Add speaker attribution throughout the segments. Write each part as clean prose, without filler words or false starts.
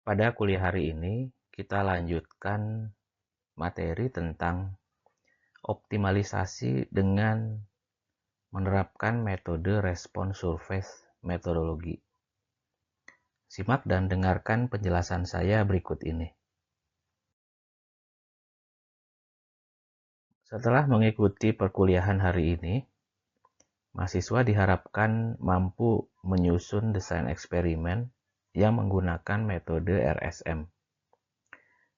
Speaker 1: Pada kuliah hari ini, kita lanjutkan materi tentang optimalisasi dengan menerapkan metode respon survei metodologi. Simak dan dengarkan penjelasan saya berikut ini. Setelah mengikuti perkuliahan hari ini, mahasiswa diharapkan mampu menyusun desain eksperimen yang menggunakan metode RSM.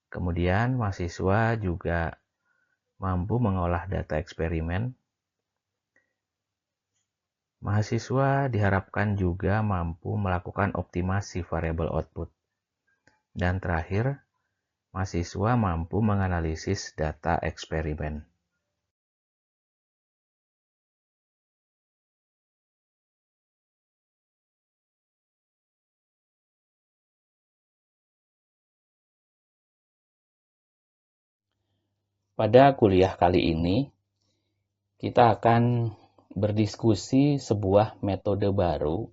Speaker 1: Kemudian, mahasiswa juga mampu mengolah data eksperimen. Mahasiswa diharapkan juga mampu melakukan optimasi variabel output. Dan terakhir, mahasiswa mampu menganalisis data eksperimen. Pada kuliah kali ini, kita akan berdiskusi sebuah metode baru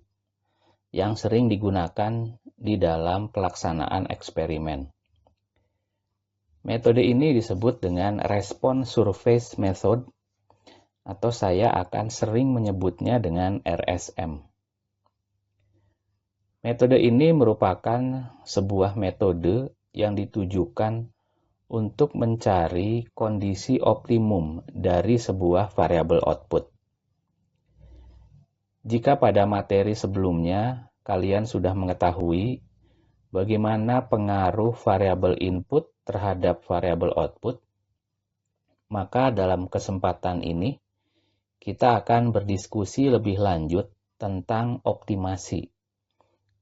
Speaker 1: yang sering digunakan di dalam pelaksanaan eksperimen. Metode ini disebut dengan Response Survey Method, atau saya akan sering menyebutnya dengan RSM. Metode ini merupakan sebuah metode yang ditujukan untuk mencari kondisi optimum dari sebuah variabel output. Jika pada materi sebelumnya kalian sudah mengetahui bagaimana pengaruh variabel input terhadap variabel output, maka dalam kesempatan ini kita akan berdiskusi lebih lanjut tentang optimasi,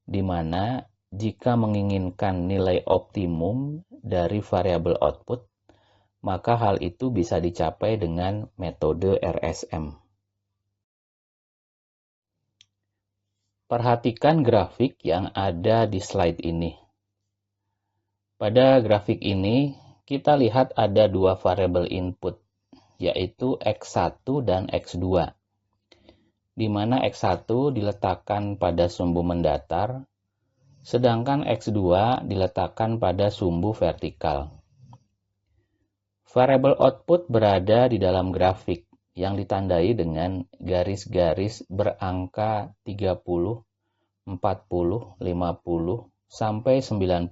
Speaker 1: di mana jika menginginkan nilai optimum dari variabel output, maka hal itu bisa dicapai dengan metode RSM. Perhatikan grafik yang ada di slide ini. Pada grafik ini, kita lihat ada dua variabel input, yaitu X1 dan X2, di mana X1 diletakkan pada sumbu mendatar, sedangkan X2 diletakkan pada sumbu vertikal. Variabel output berada di dalam grafik yang ditandai dengan garis-garis berangka 30, 40, 50, sampai 90.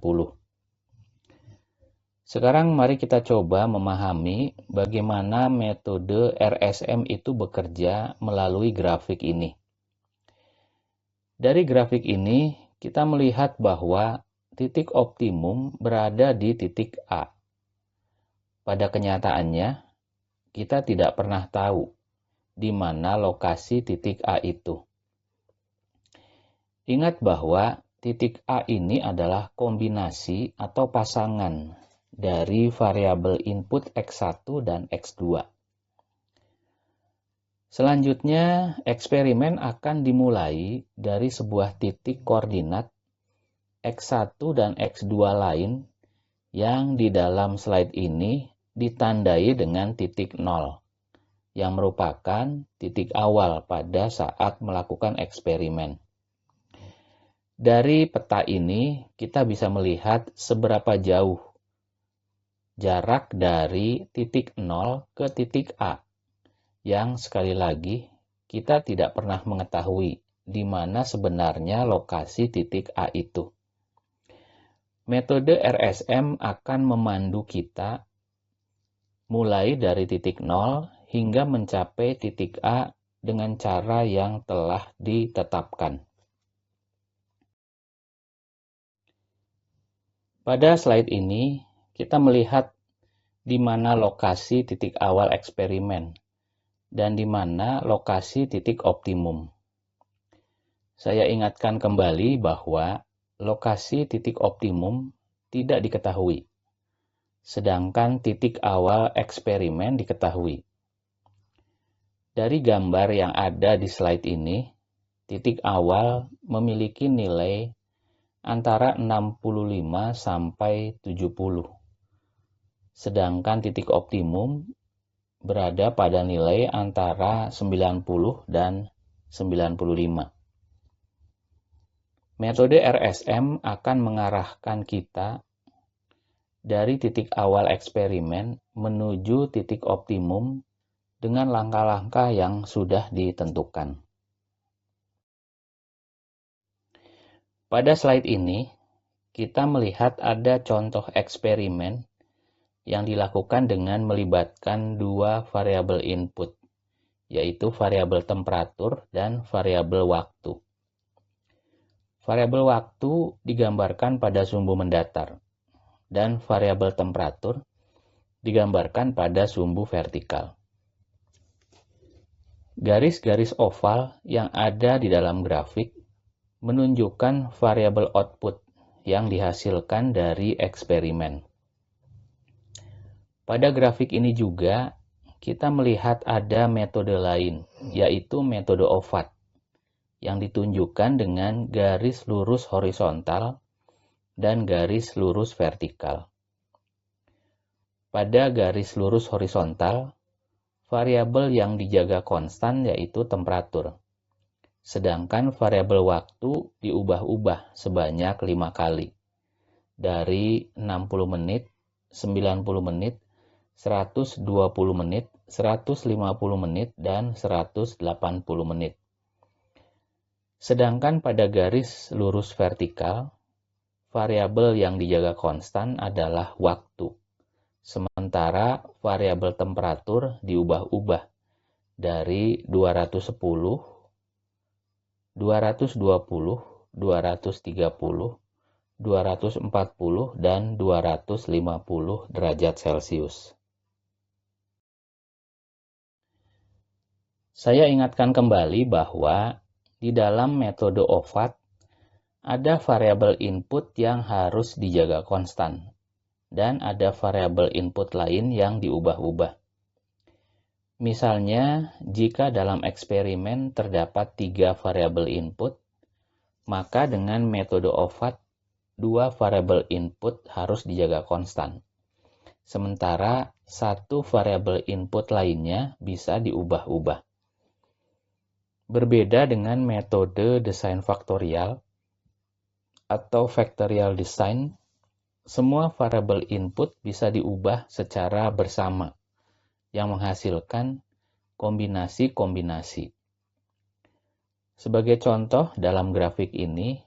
Speaker 1: Sekarang mari kita coba memahami bagaimana metode RSM itu bekerja melalui grafik ini. Dari grafik ini, kita melihat bahwa titik optimum berada di titik A. Pada kenyataannya, kita tidak pernah tahu di mana lokasi titik A itu. Ingat bahwa titik A ini adalah kombinasi atau pasangan dari variabel input X1 dan X2. Selanjutnya, eksperimen akan dimulai dari sebuah titik koordinat X1 dan X2 lain yang di dalam slide ini ditandai dengan titik 0, yang merupakan titik awal pada saat melakukan eksperimen. Dari peta ini, kita bisa melihat seberapa jauh jarak dari titik 0 ke titik A, yang sekali lagi kita tidak pernah mengetahui di mana sebenarnya lokasi titik A itu. Metode RSM akan memandu kita mulai dari titik 0 hingga mencapai titik A dengan cara yang telah ditetapkan. Pada slide ini, kita melihat di mana lokasi titik awal eksperimen dan di mana lokasi titik optimum. Saya ingatkan kembali bahwa lokasi titik optimum tidak diketahui, sedangkan titik awal eksperimen diketahui. Dari gambar yang ada di slide ini, titik awal memiliki nilai antara 65 sampai 70. Sedangkan titik optimum berada pada nilai antara 90 dan 95. Metode RSM akan mengarahkan kita dari titik awal eksperimen menuju titik optimum dengan langkah-langkah yang sudah ditentukan. Pada slide ini, kita melihat ada contoh eksperimen yang dilakukan dengan melibatkan dua variabel input, yaitu variabel temperatur dan variabel waktu. Variabel waktu digambarkan pada sumbu mendatar, dan variabel temperatur digambarkan pada sumbu vertikal. Garis-garis oval yang ada di dalam grafik menunjukkan variabel output yang dihasilkan dari eksperimen. Pada grafik ini juga, kita melihat ada metode lain, yaitu metode OVAT, yang ditunjukkan dengan garis lurus horizontal dan garis lurus vertikal. Pada garis lurus horizontal, variabel yang dijaga konstan yaitu temperatur, sedangkan variabel waktu diubah-ubah sebanyak 5 kali, dari 60 menit, 90 menit, 120 menit, 150 menit, dan 180 menit. Sedangkan pada garis lurus vertikal, variabel yang dijaga konstan adalah waktu. Sementara variabel temperatur diubah-ubah dari 210, 220, 230, 240, dan 250 derajat Celcius. Saya ingatkan kembali bahwa di dalam metode OVAT ada variabel input yang harus dijaga konstan dan ada variabel input lain yang diubah-ubah. Misalnya, jika dalam eksperimen terdapat 3 variabel input, maka dengan metode OVAT 2 variabel input harus dijaga konstan. Sementara 1 variabel input lainnya bisa diubah-ubah. Berbeda dengan metode desain faktorial atau factorial design, semua variabel input bisa diubah secara bersama, yang menghasilkan kombinasi-kombinasi. Sebagai contoh dalam grafik ini,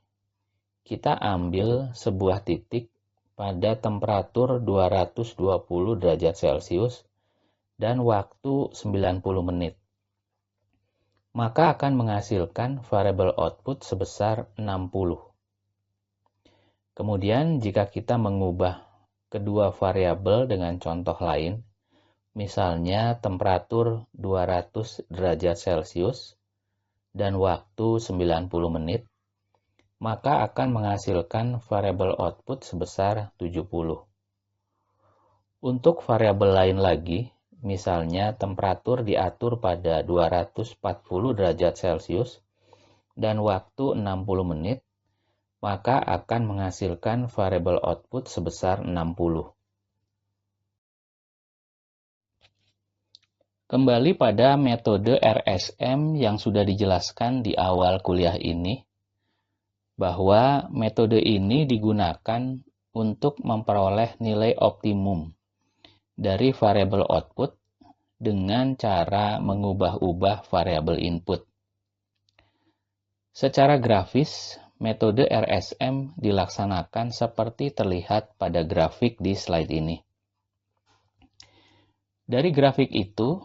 Speaker 1: kita ambil sebuah titik pada temperatur 220 derajat Celcius dan waktu 90 menit. Maka akan menghasilkan variabel output sebesar 60. Kemudian jika kita mengubah kedua variabel dengan contoh lain, misalnya temperatur 200 derajat Celcius dan waktu 90 menit, maka akan menghasilkan variabel output sebesar 70. Untuk variabel lain lagi, misalnya temperatur diatur pada 240 derajat Celcius dan waktu 60 menit, maka akan menghasilkan variabel output sebesar 60. Kembali pada metode RSM yang sudah dijelaskan di awal kuliah ini, bahwa metode ini digunakan untuk memperoleh nilai optimum dari variabel output dengan cara mengubah-ubah variabel input. Secara grafis, metode RSM dilaksanakan seperti terlihat pada grafik di slide ini. Dari grafik itu,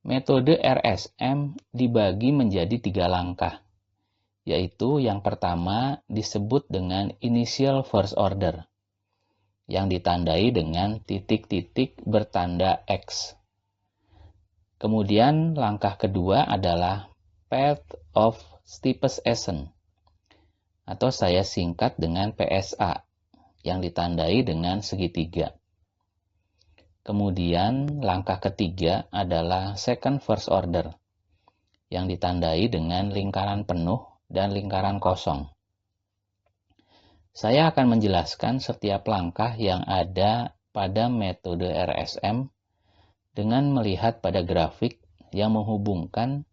Speaker 1: metode RSM dibagi menjadi 3 langkah, yaitu yang pertama disebut dengan initial first order, yang ditandai dengan titik-titik bertanda X. Kemudian langkah kedua adalah path of steepest ascent, atau saya singkat dengan PSA, yang ditandai dengan segitiga. Kemudian langkah ketiga adalah second first order, yang ditandai dengan lingkaran penuh dan lingkaran kosong. Saya akan menjelaskan setiap langkah yang ada pada metode RSM dengan melihat pada grafik yang menghubungkan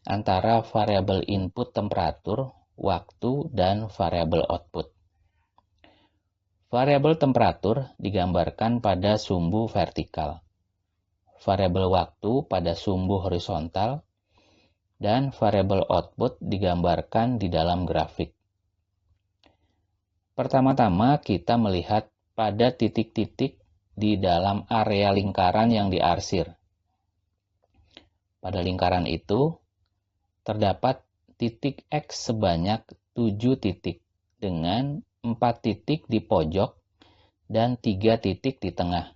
Speaker 1: antara variabel input temperatur, waktu, dan variabel output. Variabel temperatur digambarkan pada sumbu vertikal, variabel waktu pada sumbu horizontal, dan variabel output digambarkan di dalam grafik. Pertama-tama kita melihat pada titik-titik di dalam area lingkaran yang diarsir. Pada lingkaran itu, terdapat titik X sebanyak 7 titik dengan 4 titik di pojok dan 3 titik di tengah.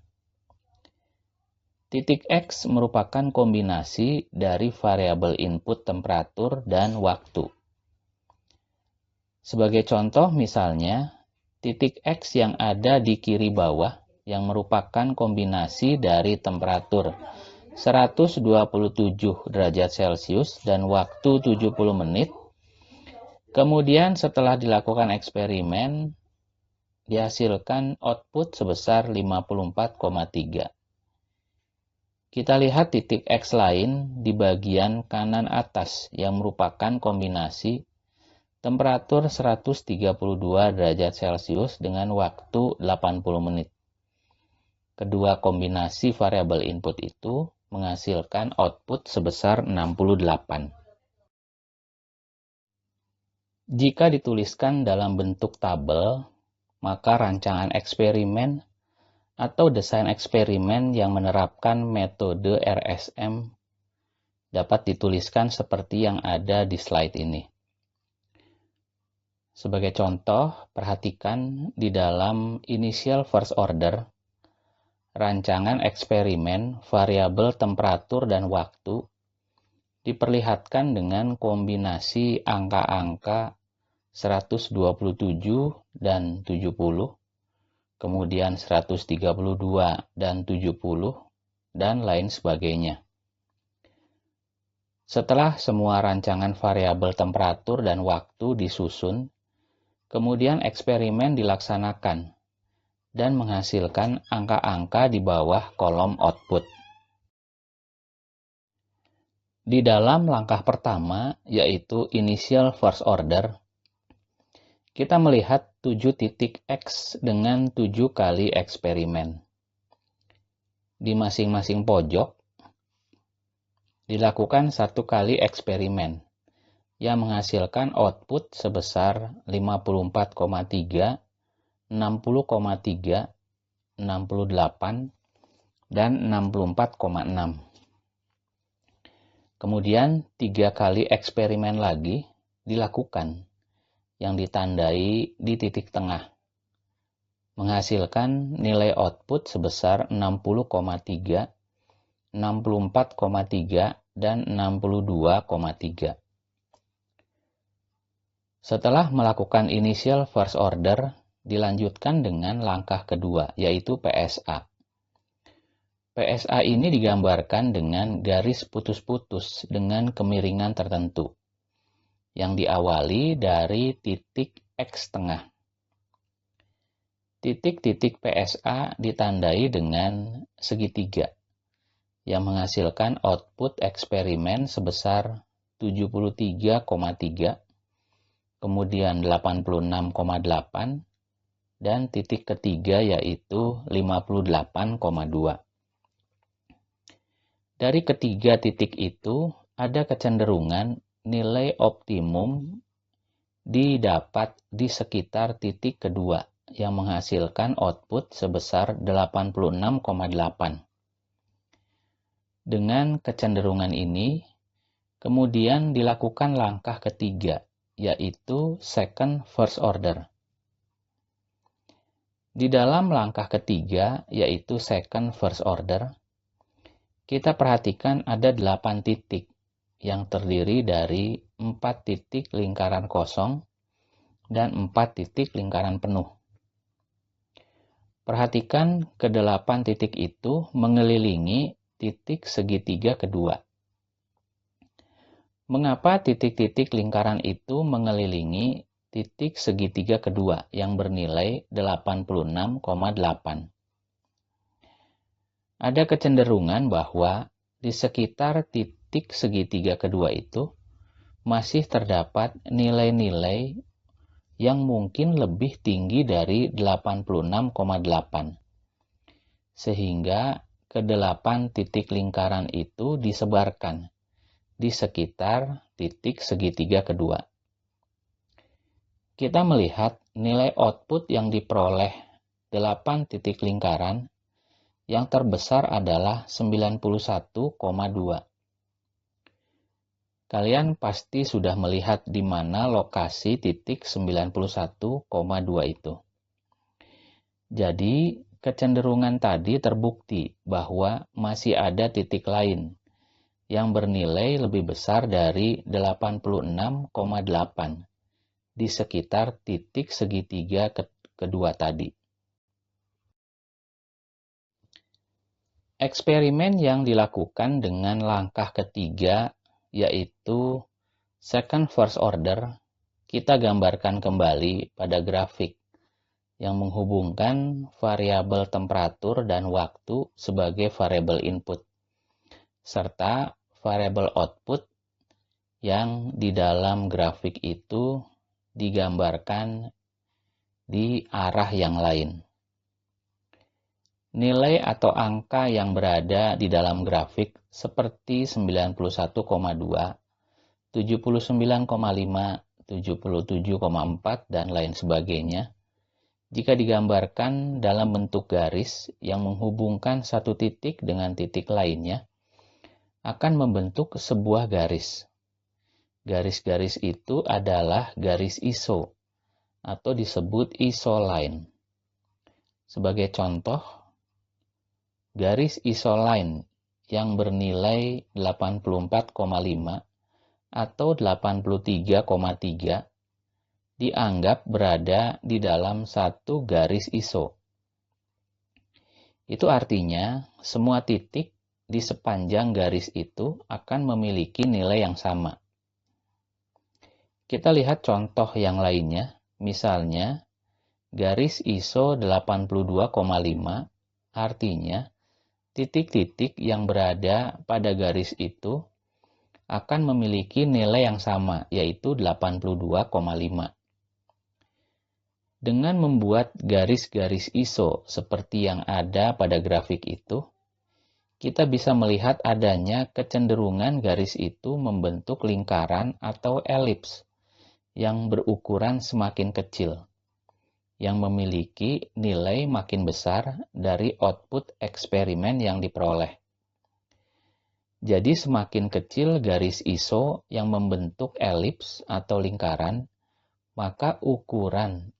Speaker 1: Titik X merupakan kombinasi dari variabel input temperatur dan waktu. Sebagai contoh misalnya, titik X yang ada di kiri bawah yang merupakan kombinasi dari temperatur 127 derajat Celcius dan waktu 70 menit. Kemudian setelah dilakukan eksperimen, dihasilkan output sebesar 54,3. Kita lihat titik X lain di bagian kanan atas yang merupakan kombinasi temperatur 132 derajat Celcius dengan waktu 80 menit. Kedua kombinasi variabel input itu menghasilkan output sebesar 68. Jika dituliskan dalam bentuk tabel, maka rancangan eksperimen atau desain eksperimen yang menerapkan metode RSM dapat dituliskan seperti yang ada di slide ini. Sebagai contoh, perhatikan di dalam initial first order, rancangan eksperimen variabel temperatur dan waktu diperlihatkan dengan kombinasi angka-angka 127 dan 70, kemudian 132 dan 70, dan lain sebagainya. Setelah semua rancangan variabel temperatur dan waktu disusun, kemudian eksperimen dilaksanakan dan menghasilkan angka-angka di bawah kolom output. Di dalam langkah pertama, yaitu initial first order, kita melihat 7 titik X dengan 7 kali eksperimen. Di masing-masing pojok, dilakukan 1 kali eksperimen yang menghasilkan output sebesar 54,3, 60,3, 68, dan 64,6. Kemudian 3 kali eksperimen lagi dilakukan yang ditandai di titik tengah, menghasilkan nilai output sebesar 60,3, 64,3, dan 62,3. Setelah melakukan initial first order, dilanjutkan dengan langkah kedua, yaitu PSA. PSA ini digambarkan dengan garis putus-putus dengan kemiringan tertentu, yang diawali dari titik X tengah. Titik-titik PSA ditandai dengan segitiga, yang menghasilkan output eksperimen sebesar 73,3, kemudian 86,8, dan titik ketiga yaitu 58,2. Dari ketiga titik itu, ada kecenderungan nilai optimum didapat di sekitar titik kedua yang menghasilkan output sebesar 86,8. Dengan kecenderungan ini, kemudian dilakukan langkah ketiga, yaitu second first order. Di dalam langkah ketiga, yaitu second first order, kita perhatikan ada 8 titik yang terdiri dari 4 titik lingkaran kosong dan 4 titik lingkaran penuh. Perhatikan ke-8 titik itu mengelilingi titik segitiga kedua. Mengapa titik-titik lingkaran itu mengelilingi titik segitiga kedua yang bernilai 86,8? Ada kecenderungan bahwa di sekitar titik segitiga kedua itu masih terdapat nilai-nilai yang mungkin lebih tinggi dari 86,8. Sehingga ke-8 titik lingkaran itu disebarkan di sekitar titik segitiga kedua. Kita melihat nilai output yang diperoleh 8 titik lingkaran yang terbesar adalah 91,2. Kalian pasti sudah melihat di mana lokasi titik 91,2 itu. Jadi, kecenderungan tadi terbukti bahwa masih ada titik lain yang bernilai lebih besar dari 86,8 di sekitar titik segitiga kedua tadi. Eksperimen yang dilakukan dengan langkah ketiga yaitu second first order, kita gambarkan kembali pada grafik yang menghubungkan variabel temperatur dan waktu sebagai variabel input, serta variabel output yang di dalam grafik itu digambarkan di arah yang lain. Nilai atau angka yang berada di dalam grafik seperti 91,2, 79,5, 77,4, dan lain sebagainya, jika digambarkan dalam bentuk garis yang menghubungkan satu titik dengan titik lainnya, akan membentuk sebuah garis. Garis-garis itu adalah garis ISO atau disebut isoline. Sebagai contoh, garis isoline yang bernilai 84,5 atau 83,3 dianggap berada di dalam satu garis ISO. Itu artinya semua titik di sepanjang garis itu akan memiliki nilai yang sama. Kita lihat contoh yang lainnya, misalnya garis ISO 82,5 artinya titik-titik yang berada pada garis itu akan memiliki nilai yang sama, yaitu 82,5. Dengan membuat garis-garis ISO seperti yang ada pada grafik itu, kita bisa melihat adanya kecenderungan garis itu membentuk lingkaran atau elips yang berukuran semakin kecil, yang memiliki nilai makin besar dari output eksperimen yang diperoleh. Jadi semakin kecil garis ISO yang membentuk elips atau lingkaran, maka ukuran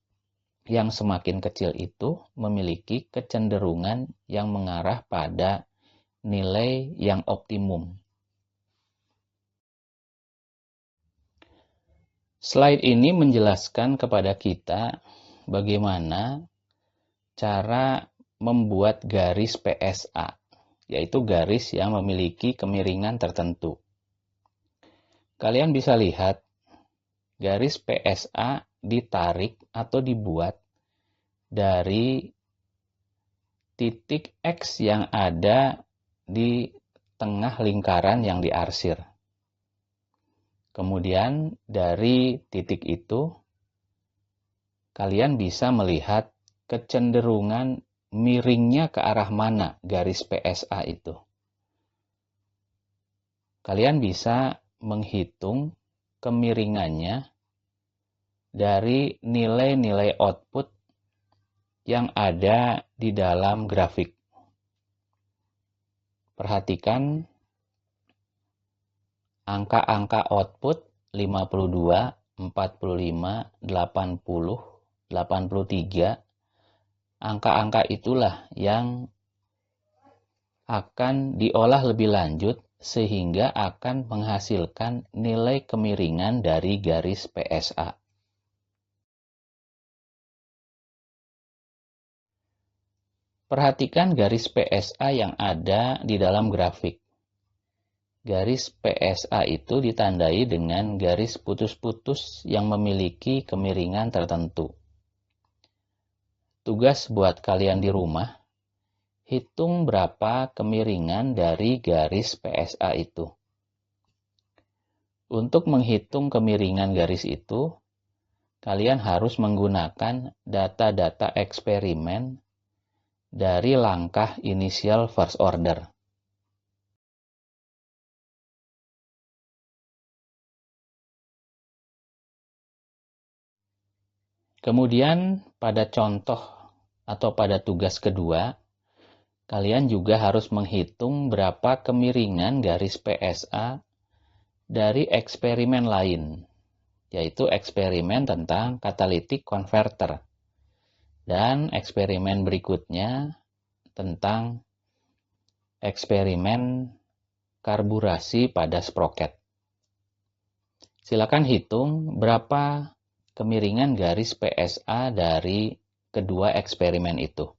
Speaker 1: yang semakin kecil itu memiliki kecenderungan yang mengarah pada nilai yang optimum. Slide ini menjelaskan kepada kita bagaimana cara membuat garis PSA, yaitu garis yang memiliki kemiringan tertentu. Kalian bisa lihat garis PSA ditarik atau dibuat dari titik X yang ada di tengah lingkaran yang diarsir. Kemudian dari titik itu, kalian bisa melihat kecenderungan miringnya ke arah mana garis PSA itu. Kalian bisa menghitung kemiringannya dari nilai-nilai output yang ada di dalam grafik. Perhatikan angka-angka output 52, 45, 80, 83. Angka-angka itulah yang akan diolah lebih lanjut sehingga akan menghasilkan nilai kemiringan dari garis PSA. Perhatikan garis PSA yang ada di dalam grafik. Garis PSA itu ditandai dengan garis putus-putus yang memiliki kemiringan tertentu. Tugas buat kalian di rumah, hitung berapa kemiringan dari garis PSA itu. Untuk menghitung kemiringan garis itu, kalian harus menggunakan data-data eksperimen dari langkah initial first order. Kemudian pada contoh atau pada tugas kedua, kalian juga harus menghitung berapa kemiringan garis PSA dari eksperimen lain, yaitu eksperimen tentang catalytic converter. Dan eksperimen berikutnya tentang eksperimen karburasi pada sproket. Silakan hitung berapa kemiringan garis PSA dari kedua eksperimen itu.